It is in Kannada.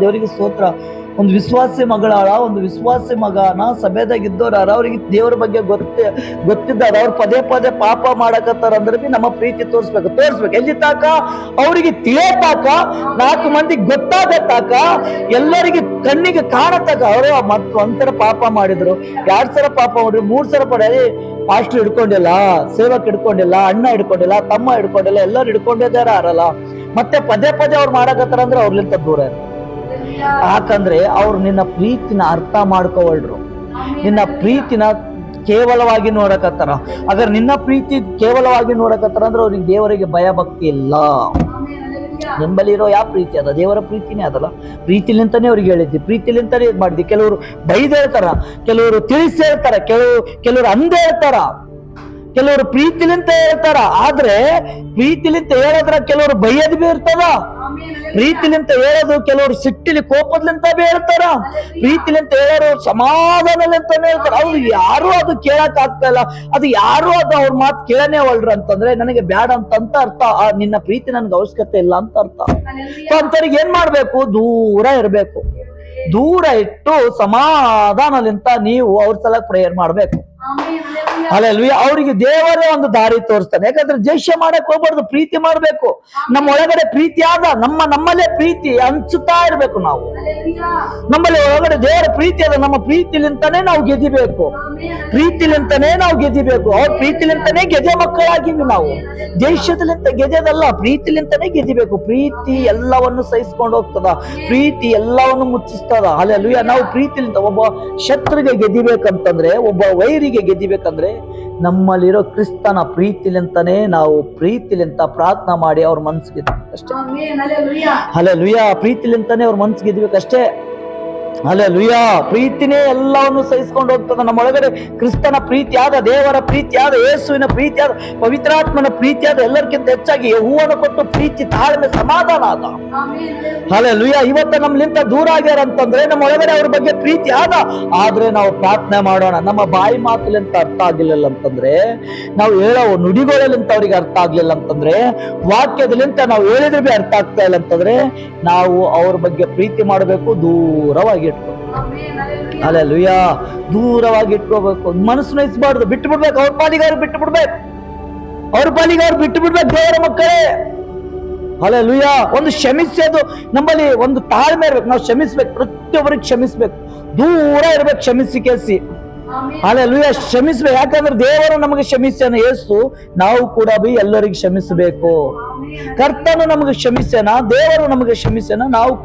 ದೇವರಿಗೆ ಸ್ತೋತ್ರ. ಒಂದು ವಿಶ್ವಾಸಿ ಮಗಳಾಳ, ಒಂದು ವಿಶ್ವಾಸಿ ಮಗನ ಸಭೆದಾಗಿದ್ದವ್ರಾರ, ಅವ್ರಿಗೆ ದೇವರ ಬಗ್ಗೆ ಗೊತ್ತಿದ್ದಾರ. ಅವ್ರು ಪದೇ ಪದೇ ಪಾಪ ಮಾಡಕತ್ತಾರ ಅಂದ್ರೆ ಬಿ ನಮ್ಮ ಪ್ರೀತಿ ತೋರಿಸ್ಬೇಕು. ಎಲ್ಲಿ ತಾಕ ಅವ್ರಿಗೆ ತಿಳಿಯತಾಕ, 4 ಮಂದಿಗೆ ಗೊತ್ತಾಗತ್ತಾಕ, ಎಲ್ಲರಿಗೆ ಕಣ್ಣಿಗೆ ಕಾಣತ್ತಾಕ. ಅವರು ಮತ್ತು ಒಂದ್ಸಲ ಪಾಪ ಮಾಡಿದ್ರು, 2 ಸಲ ಪಾಪ ಮಾಡಿದ್ರು, 3 ಸಲ ಪಡೆಯ ಪಾಸ್ಟರ್ ಹಿಡ್ಕೊಂಡಿಲ್ಲ, ಸೇವಕ್ ಹಿಡ್ಕೊಂಡಿಲ್ಲ, ಅಣ್ಣ ಹಿಡ್ಕೊಂಡಿಲ್ಲ, ತಮ್ಮ ಹಿಡ್ಕೊಂಡಿಲ್ಲ, ಎಲ್ಲರೂ ಹಿಡ್ಕೊಂಡಿದ್ದಾರ ಆರಲ್ಲ. ಮತ್ತೆ ಪದೇ ಪದೇ ಅವ್ರು ಮಾಡಕತ್ತಾರ ಅಂದ್ರೆ ಅವ್ರಲಿಂತ ದೂರ ಇರ್ತಾರೆ. ಯಾಕಂದ್ರೆ ಅವ್ರು ನಿನ್ನ ಪ್ರೀತಿನ ಅರ್ಥ ಮಾಡ್ಕೋವಲ್ರು, ನಿನ್ನ ಪ್ರೀತಿನ ಕೇವಲವಾಗಿ ನೋಡಕತ್ತಾರ. ಅಗರ್ ನಿನ್ನ ಪ್ರೀತಿ ಕೇವಲವಾಗಿ ನೋಡಕತ್ತಾರ ಅಂದ್ರೆ ಅವ್ರಿಗೆ ದೇವರಿಗೆ ಭಯ ಭಕ್ತಿ ಇಲ್ಲ. ನಿಂಬಲ್ಲಿ ಇರೋ ಯಾವ ಪ್ರೀತಿ ಅದ? ದೇವರ ಪ್ರೀತಿನೇ ಅದಲ್ಲ. ಪ್ರೀತಿಲಿಂತಾನೆ ಅವ್ರಿಗೆ ಹೇಳಿದ್ವಿ, ಪ್ರೀತಿಲಿಂತಾನೆ ಇದು ಮಾಡಿದ್ವಿ. ಕೆಲವರು ಬೈದ್ ಹೇಳ್ತಾರ, ಕೆಲವರು ತಿಳಿಸಿ ಹೇಳ್ತಾರ, ಕೆಲವರು ಅಂದ ಹೇಳ್ತಾರ, ಕೆಲವರು ಪ್ರೀತಿಲಿಂತ ಹೇಳ್ತಾರ. ಆದ್ರೆ ಪ್ರೀತಿಲಿಂತ ಹೇಳದ್ರ ಕೆಲವರು ಬೈಯದ್ ಬಿ ಇರ್ತದ. ಪ್ರೀತಿಲಿಂತ ಹೇಳೋದು ಕೆಲವರು ಸಿಟ್ಟಿಲಿ ಕೋಪದ್ಲಿಂತ ಬಿ ಹೇಳ್ತಾರ. ಪ್ರೀತಿಲಿಂತ ಹೇಳೋರು ಸಮಾಧಾನಲಿಂತಾನೆ ಹೇಳ್ತಾರ. ಅವ್ರು ಯಾರು ಅದು ಕೇಳಕ್ ಆಗ್ತಾ ಇಲ್ಲ, ಅದು ಯಾರು ಅದು ಅವ್ರ ಮಾತು ಕೇಳನೇ ಒಳ್ರ ಅಂತಂದ್ರೆ ನನಗೆ ಬ್ಯಾಡ ಅಂತ ಅರ್ಥ. ನಿನ್ನ ಪ್ರೀತಿ ನನ್ಗೆ ಅವಶ್ಯಕತೆ ಇಲ್ಲ ಅಂತ ಅರ್ಥ. ಅಂತವ್ರಿಗೆ ಏನ್ ಮಾಡ್ಬೇಕು? ದೂರ ಇರ್ಬೇಕು. ದೂರ ಇಟ್ಟು ಸಮಾಧಾನಲಿಂತ ನೀವು ಅವ್ರ ಸಲ ಪ್ರೇಯರ್ ಮಾಡ್ಬೇಕು. ಅಲ್ಲಲ್ವಿ ಅವ್ರಿಗೆ ದೇವರೇ ಒಂದು ದಾರಿ ತೋರಿಸ್ತಾನೆ. ಯಾಕಂದ್ರೆ ಜೈಷ್ಯ ಮಾಡಕ್ ಹೋಗ್ಬಾರ್ದು, ಪ್ರೀತಿ ಮಾಡ್ಬೇಕು. ನಮ್ಮ ಒಳಗಡೆ ಪ್ರೀತಿ ಆದ ನಮ್ಮಲ್ಲೇ ಪ್ರೀತಿ ಹಂಚುತ್ತಾ ಇರ್ಬೇಕು. ನಾವು ನಮ್ಮಲ್ಲಿ ಒಳಗಡೆ ದೇವರ ಪ್ರೀತಿ ಅದ, ನಮ್ಮ ಪ್ರೀತಿಲಿಂತಾನೆ ನಾವು ಗೆದಿಬೇಕು. ಪ್ರೀತಿಲಿಂತಾನೆ ನಾವು ಗೆದಿಬೇಕು. ಅವ್ರ ಪ್ರೀತಿಲಿಂತಾನೆ ಗೆದೆ ಮಕ್ಕಳಾಗಿವಿ ನಾವು. ಜೈಷ್ಯದಲಿಂತ ಗೆದೆದಲ್ಲ, ಪ್ರೀತಿಲಿಂತಾನೆ ಗೆದಿಬೇಕು. ಪ್ರೀತಿ ಎಲ್ಲವನ್ನು ಸಹಿಸ್ಕೊಂಡು ಹೋಗ್ತದ, ಪ್ರೀತಿ ಎಲ್ಲವನ್ನು ಮುಚ್ಚಿಸ್ತದ. ಅಲ್ಲಲ್ವಿ ನಾವು ಪ್ರೀತಿಲಿಂತ ಒಬ್ಬ ಶತ್ರುಗೆ ಗೆದಿಬೇಕಂತಂದ್ರೆ, ಒಬ್ಬ ವೈರಿಗೆ ಗೆದಿಬೇಕಂದ್ರೆ ನಮ್ಮಲ್ಲಿರೋ ಕ್ರಿಸ್ತನ ಪ್ರೀತಿಲಿಂತಾನೆ ನಾವು ಪ್ರೀತಿಲಿಂತ ಪ್ರಾರ್ಥನಾ ಮಾಡಿ ಅವ್ರ ಮನ್ಸು ಗೆದ್ಬೇಕಷ್ಟೇ. ಹಲ್ಲೆಲೂಯಾ. ಪ್ರೀತಿಲಿಂತಾನೆ ಅವ್ರ ಮನ್ಸು ಗೆದ್ಬೇಕಷ್ಟೇ. ಹಲ್ಲೆಲೂಯಾ. ಪ್ರೀತಿನೇ ಎಲ್ಲವನ್ನು ಸಹಿಸ್ಕೊಂಡು ಹೋಗ್ತದ. ನಮ್ಮ ಒಳಗಡೆ ಕ್ರಿಸ್ತನ ಪ್ರೀತಿ ಆದ, ದೇವರ ಪ್ರೀತಿ ಆದ, ಯೇಸುವಿನ ಪ್ರೀತಿ ಆದ, ಪವಿತ್ರಾತ್ಮನ ಪ್ರೀತಿ ಆದ, ಎಲ್ಲರಿಗಿಂತ ಹೆಚ್ಚಾಗಿ ಹೂವನ್ನು ಕೊಟ್ಟು ಪ್ರೀತಿ, ತಾಳ್ಮೆ, ಸಮಾಧಾನ ಆದ. ಹಲ್ಲೆಲೂಯಾ. ಇವತ್ತು ನಮ್ಲಿಂತ ದೂರ ಆಗ್ಯಾರ ಅಂತಂದ್ರೆ ನಮ್ಮ ಒಳಗಡೆ ಅವ್ರ ಬಗ್ಗೆ ಪ್ರೀತಿ ಆದ. ಆದ್ರೆ ನಾವು ಪ್ರಾರ್ಥನೆ ಮಾಡೋಣ. ನಮ್ಮ ಬಾಯಿ ಮಾತುಲಿಂತ ಅರ್ಥ ಆಗ್ಲಿಲ್ಲ ಅಂತಂದ್ರೆ, ನಾವು ಹೇಳೋ ನುಡಿಗಳಿಂತ ಅವ್ರಿಗೆ ಅರ್ಥ ಆಗ್ಲಿಲ್ಲ ಅಂತಂದ್ರೆ, ವಾಕ್ಯದಲ್ಲಿಂತ ನಾವು ಹೇಳಿದ್ರೆ ಬಿ ಅರ್ಥ ಆಗ್ತಾ ಇಲ್ಲ ಅಂತಂದ್ರೆ, ನಾವು ಅವ್ರ ಬಗ್ಗೆ ಪ್ರೀತಿ ಮಾಡಬೇಕು, ದೂರವಾಗಿ ಇಟ್ಕೋಬೇಕು. ಹಲ್ಲೆಲೂಯಾ. ದೂರವಾಗಿ ಇಟ್ಕೋಬೇಕು. ಮನಸ್ಸು ನಯಿಸಬಾರ್ದು, ಬಿಟ್ಟು ಬಿಡ್ಬೇಕು. ಅವ್ರ ಪಾಲಿಗೆ ಅವ್ರು ಬಿಟ್ಟು ಬಿಡ್ಬೇಕು. ಅವ್ರ ಪಾಲಿಗೆ ಅವ್ರು ಬಿಟ್ಟು ಬಿಡ್ಬೇಕು. ದೇವರ ಮಕ್ಕಳೇ, ಹಲ್ಲೆಲೂಯಾ. ಒಂದು ಕ್ಷಮಿಸೋದು ನಮ್ಮಲ್ಲಿ ಒಂದು ತಾಳ್ಮೆ ಇರ್ಬೇಕು. ನಾವು ಕ್ಷಮಿಸ್ಬೇಕು, ಪ್ರತಿಯೊಬ್ಬರಿಗೆ ಕ್ಷಮಿಸ್ಬೇಕು, ದೂರ ಇರ್ಬೇಕು ಕ್ಷಮಿಸಿ. ಹಲ್ಲೆಲೂಯಾ. ಕ್ಷಮಿಸ್ಬೇಕು. ಯಾಕಂದ್ರೆ ದೇವರು ನಮಗೆ ಕ್ಷಮಿಸ್ಯಾನ ಯೇಸು, ನಾವು ಕೂಡ ಬಿ ಎಲ್ಲರಿಗೆ ಕ್ಷಮಿಸಬೇಕು. ಕರ್ತನು ನಮಗೆ ಕ್ಷಮಿಸ್ಯಾನ, ದೇವರು ನಮಗೆ ಕ್ಷಮಿಸ್ಯಾನ, ನಾವು ಕೂಡ